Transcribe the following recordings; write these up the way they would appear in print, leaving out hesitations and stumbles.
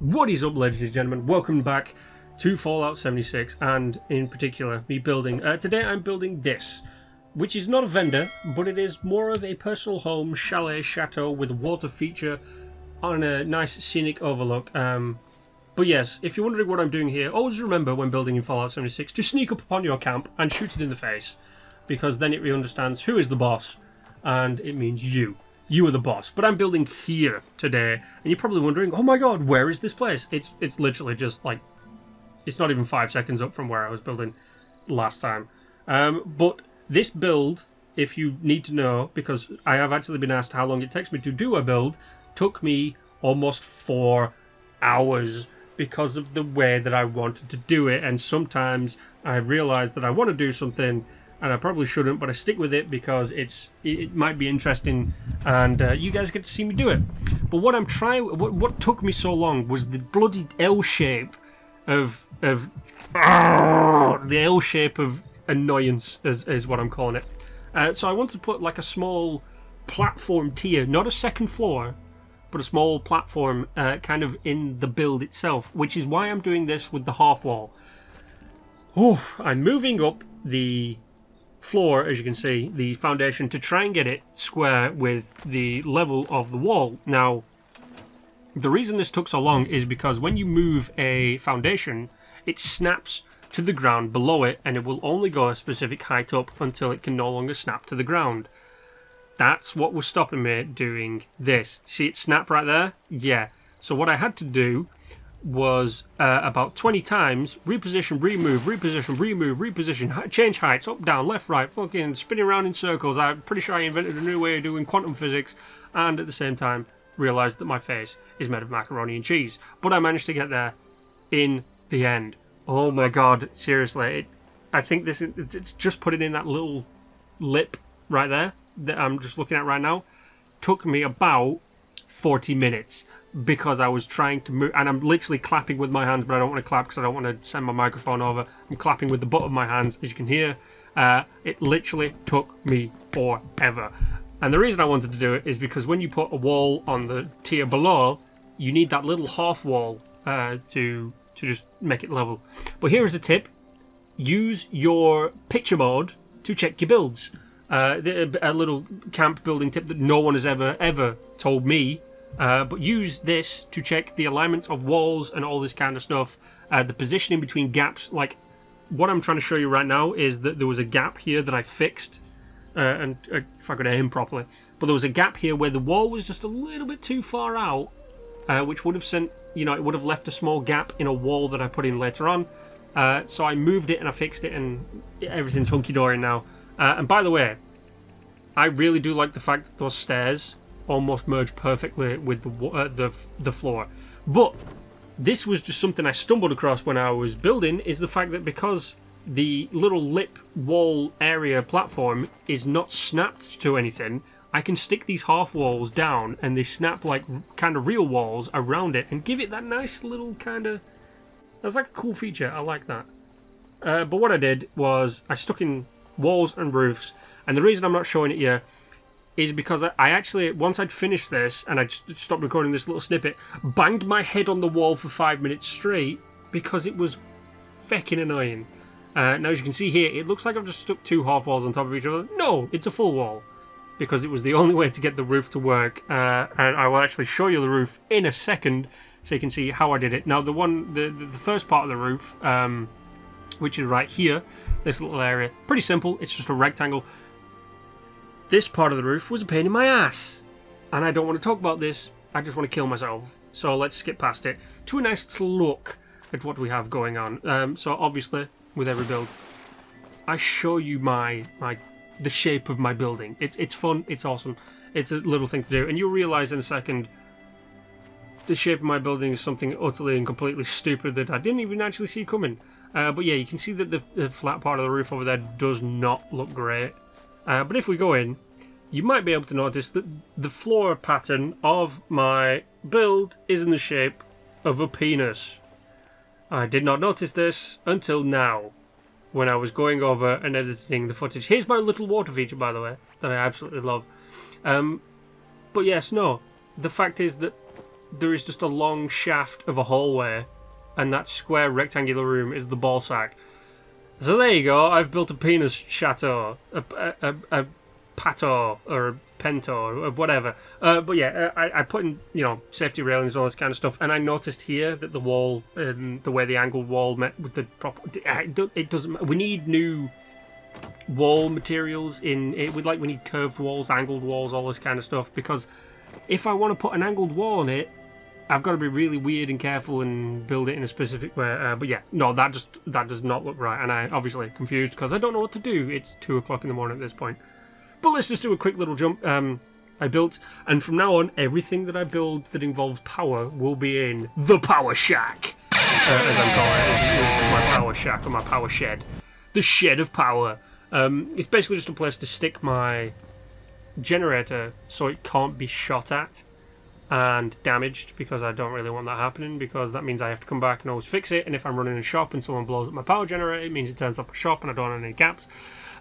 What is up, ladies and gentlemen? Welcome back to Fallout 76, and in particular, me building. Today I'm building this, which is not a vendor, but it is more of a personal home, chalet, chateau with a water feature on a nice scenic overlook. But yes, if you're wondering what I'm doing here, always remember when building in Fallout 76 to sneak up upon your camp and shoot it in the face, because then it really understands who is the boss, and it means you. You are the boss. But I'm building here today, and you're probably wondering, oh my god, where is this place? It's literally just like, it's not even 5 seconds up from where I was building last time. But this build, if you need to know, because I have actually been asked how long it takes me to do a build, took me almost 4 hours because of the way that I wanted to do it. And sometimes I realized that I want to do something and I probably shouldn't, but I stick with it because it might be interesting, and you guys get to see me do it. But what took me so long was the bloody L shape of the L shape of annoyance is what I'm calling it. So I wanted to put like a small platform tier, not a second floor, but a small platform kind of in the build itself, which is why I'm doing this with the half wall. I'm moving up the floor, as you can see, the foundation, to try and get it square with the level of the wall. Now, the reason this took so long is because when you move a foundation, it snaps to the ground below it, and it will only go a specific height up until it can no longer snap to the ground. That's what was stopping me doing this. See it snap right there? Yeah. So what I had to do was about 20 times reposition, remove, reposition, remove, reposition, change heights, up, down, left, right, fucking spinning around in circles. I'm pretty sure I invented a new way of doing quantum physics, and at the same time realised that my face is made of macaroni and cheese. But I managed to get there in the end. Oh my god, seriously, I think it's just putting in that little lip right there that I'm just looking at right now took me about 40 minutes. Because I was trying to move, and I'm literally clapping with my hands, but I don't want to clap because I don't want to send my microphone over. I'm clapping with the butt of my hands, as you can hear. It literally took me forever. And the reason I wanted to do it is because when you put a wall on the tier below, you need that little half wall to just make it level. But here is the tip. Use your picture mode to check your builds. A little camp building tip that no one has ever told me. But use this to check the alignments of walls and all this kind of stuff. The positioning between gaps. Like, what I'm trying to show you right now is that there was a gap here that I fixed. And if I could aim properly. But there was a gap here where the wall was just a little bit too far out. Which would have sent, it would have left a small gap in a wall that I put in later on. So I moved it and I fixed it, and everything's hunky-dory now. And by the way, I really do like the fact that those stairs almost merge perfectly with the floor. But this was just something I stumbled across when I was building, is the fact that because the little lip wall area platform is not snapped to anything, I can stick these half walls down and they snap like kind of real walls around it and give it that nice little kind of... That's like a cool feature. I like that. But what I did was I stuck in walls and roofs, and the reason I'm not showing it here is because I actually, once I'd finished this and I'd stopped recording this little snippet, banged my head on the wall for 5 minutes straight because it was feckin' annoying. Now, as you can see here, it looks like I've just stuck 2 half walls on top of each other. No, it's a full wall, because it was the only way to get the roof to work. And I will actually show you the roof in a second so you can see how I did it. Now, the first part of the roof, which is right here, this little area, pretty simple. It's just a rectangle. This part of the roof was a pain in my ass, and I don't want to talk about this. I just want to kill myself. So let's skip past it to a nice look at what we have going on. So obviously, with every build, I show you the shape of my building. It's fun. It's awesome. It's a little thing to do, and you'll realize in a second the shape of my building is something utterly and completely stupid that I didn't even actually see coming. But yeah, you can see that the flat part of the roof over there does not look great. But if we go in, you might be able to notice that the floor pattern of my build is in the shape of a penis. I did not notice this until now, when I was going over and editing the footage. Here's my little water feature, by the way, that I absolutely love. But yes, no, the fact is that there is just a long shaft of a hallway, and that square rectangular room is the ball sack. So there you go. I've built a penis chateau, a pato or a pento or whatever. But yeah, I put in safety railings and all this kind of stuff, and I noticed here that the wall, the way the angled wall met with the proper, it doesn't. We need new wall materials in it. We need curved walls, angled walls, all this kind of stuff. Because if I want to put an angled wall on it, I've got to be really weird and careful and build it in a specific way. But yeah, no, that does not look right, and I obviously confused because I don't know what to do. It's 2 o'clock in the morning at this point. But let's just do a quick little jump. I built, and from now on, everything that I build that involves power will be in the power shack, as I'm calling it. This is my power shack or my power shed, the shed of power. It's basically just a place to stick my generator so it can't be shot at and damaged, because I don't really want that happening, because that means I have to come back and always fix it, and if I'm running a shop and someone blows up my power generator, it means it turns off a shop and I don't have any caps,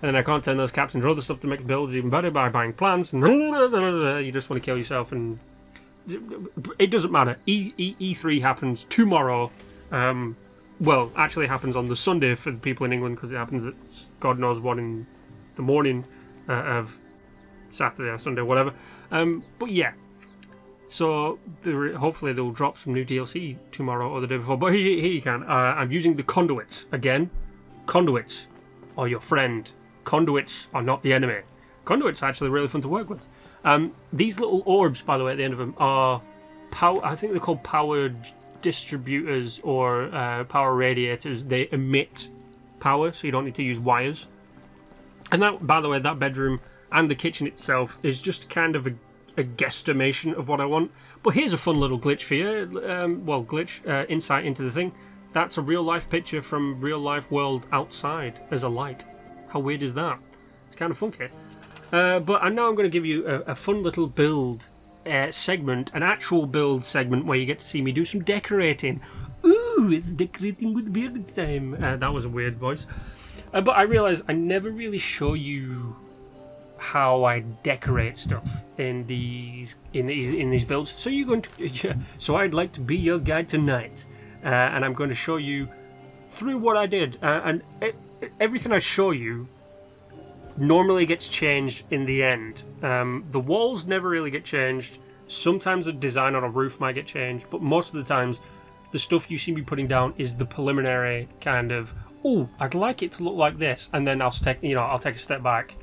and then I can't turn those caps into other stuff to make builds even better by buying plants, and you just want to kill yourself, and it doesn't matter. E3 happens tomorrow. Well, actually happens on the Sunday for the people in England, because it happens at God knows what in the morning of Saturday or Sunday, whatever. But yeah, so hopefully they'll drop some new DLC tomorrow or the day before. But here you can. I'm using the conduits again. Conduits are your friend. Conduits are not the enemy. Conduits are actually really fun to work with. These little orbs, by the way, at the end of them are power. I think they're called power distributors or power radiators. They emit power, so you don't need to use wires. And that, by the way, that bedroom and the kitchen itself is just kind of a guesstimation of what I want. But here's a fun little glitch for you. Insight into the thing. That's a real life picture from real life world outside as a light. How weird is that? It's kind of funky. But now I'm going to give you a fun little build segment, an actual build segment where you get to see me do some decorating. Ooh, it's decorating with building time. That was a weird voice. But I realised I never really show you how I decorate stuff in these builds. So you're going to, so I'd like to be your guide tonight, and I'm going to show you through what I did. And everything I show you normally gets changed in the end. The walls never really get changed. Sometimes the design on a roof might get changed, but most of the times the stuff you see me putting down is the preliminary kind of, oh, I'd like it to look like this, and then I'll take a step back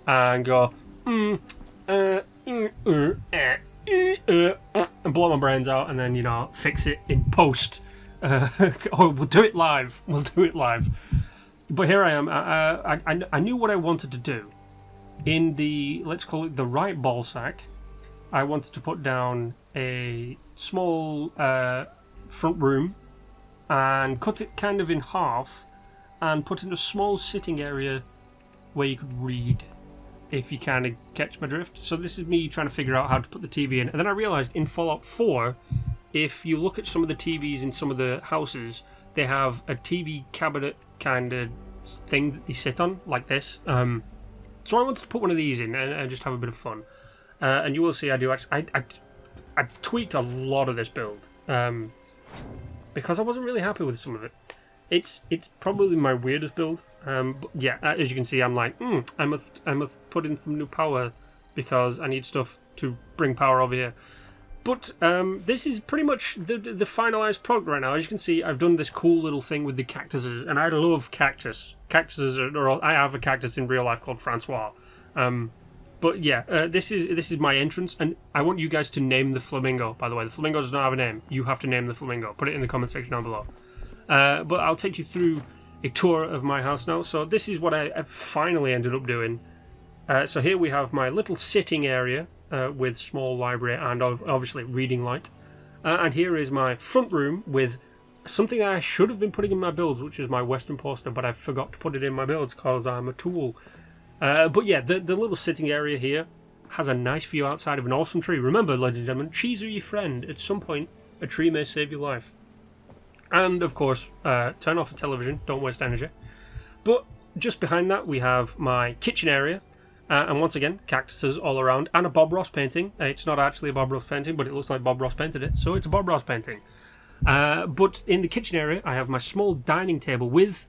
and go and blow my brains out, and then fix it in post. Or we'll do it live. But here I am. I knew what I wanted to do. In the, let's call it the right ball sack, I wanted to put down a small front room and cut it kind of in half and put in a small sitting area where you could read, if you kind of catch my drift. So this is me trying to figure out how to put the TV in. And then I realised in Fallout 4, if you look at some of the TVs in some of the houses, they have a TV cabinet kind of thing that they sit on, like this. So I wanted to put one of these in and just have a bit of fun. And you will see I do actually... I tweaked a lot of this build, because I wasn't really happy with some of it. It's probably my weirdest build. But yeah, as you can see, I'm like, I must put in some new power because I need stuff to bring power over here. But this is pretty much the finalised product right now. As you can see, I've done this cool little thing with the cactuses, and I love cactus. Cactuses I have a cactus in real life called Francois. But yeah, this is my entrance, and I want you guys to name the flamingo. By the way, the flamingo does not have a name. You have to name the flamingo. Put it in the comment section down below. But I'll take you through a tour of my house now. So this is what I finally ended up doing. So here we have my little sitting area with small library and obviously reading light. And here is my front room with something I should have been putting in my builds, which is my Western poster, but I forgot to put it in my builds because I'm a tool. But yeah, the little sitting area here has a nice view outside of an awesome tree. Remember, ladies and gentlemen, trees are your friend. At some point, a tree may save your life. And of course, turn off the television, don't waste energy. But just behind that we have my kitchen area, And once again, cactuses all around, and a Bob Ross painting. It's not actually a Bob Ross painting, but it looks like Bob Ross painted it, so it's a Bob Ross painting. But in the kitchen area, I have my small dining table with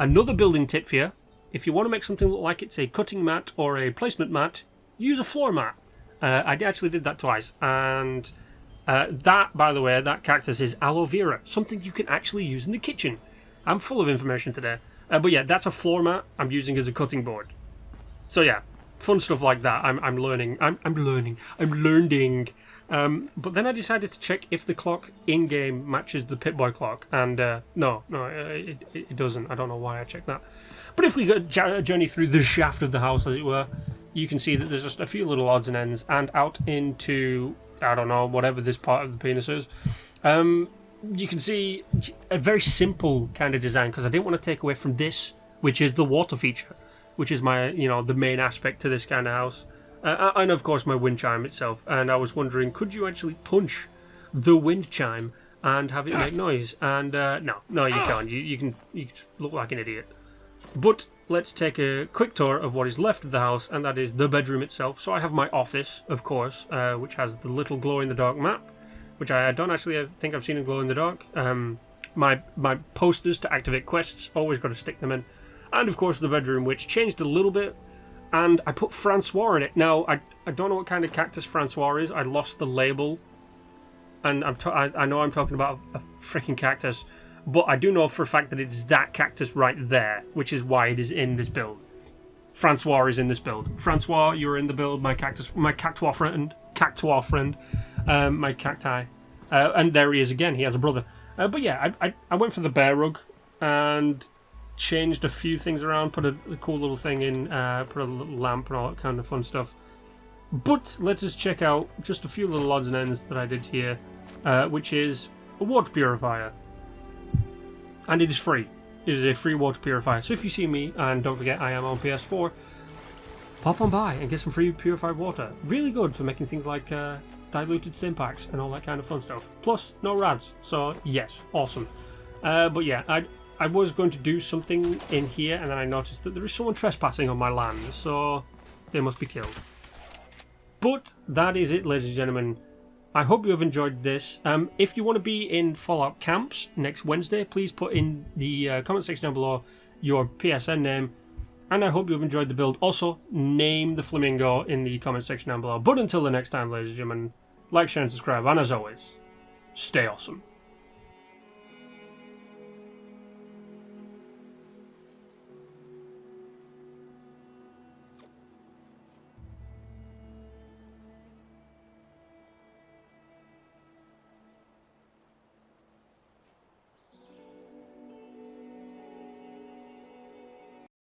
another building tip for you. If you want to make something look like it's a cutting mat or a placement mat, use a floor mat. I actually did that twice, and that, by the way, that cactus is aloe vera, something you can actually use in the kitchen. I'm full of information today. But yeah, that's a floor mat I'm using as a cutting board. So yeah, fun stuff like that. I'm learning. I'm learning. But then I decided to check if the clock in-game matches the Pip-Boy clock, and no, it doesn't. I don't know why I checked that. But if we go journey through the shaft of the house, as it were, you can see that there's just a few little odds and ends, and out into, I don't know, whatever this part of the penis is. You can see a very simple kind of design, because I didn't want to take away from this, which is the water feature, which is my, the main aspect to this kind of house. And of course my wind chime itself. And I was wondering, could you actually punch the wind chime and have it make noise? And no, you can't. You can look like an idiot. But let's take a quick tour of what is left of the house, and that is the bedroom itself. So I have my office, of course, which has the little glow-in-the-dark map, which I don't actually think I've seen in glow-in-the-dark. My posters to activate quests, always got to stick them in. And of course the bedroom, which changed a little bit, and I put Francois in it. Now, I don't know what kind of cactus Francois is. I lost the label, and I know I'm talking about a freaking cactus, but I do know for a fact that it's that cactus right there, which is why it is in this build. Francois is in this build. Francois, you're in the build, my cactus, my cactuar friend, my cacti. And there he is again, he has a brother. But yeah, I went for the bear rug, and changed a few things around, put a cool little thing in, put a little lamp and all that kind of fun stuff. But let us check out just a few little odds and ends that I did here, which is a water purifier. And it is free. It is a free water purifier. So if you see me, and don't forget I am on PS4, pop on by and get some free purified water. Really good for making things like diluted stim packs and all that kind of fun stuff. Plus, no rads. So yes, awesome. But yeah, I was going to do something in here, and then I noticed that there is someone trespassing on my land, so they must be killed. But that is it, ladies and gentlemen. I hope you have enjoyed this. If you want to be in Fallout camps next Wednesday, please put in the comment section down below your PSN name, and I hope you have enjoyed the build. Also, name the flamingo in the comment section down below. But until the next time, ladies and gentlemen, like, share, and subscribe, and as always, stay awesome.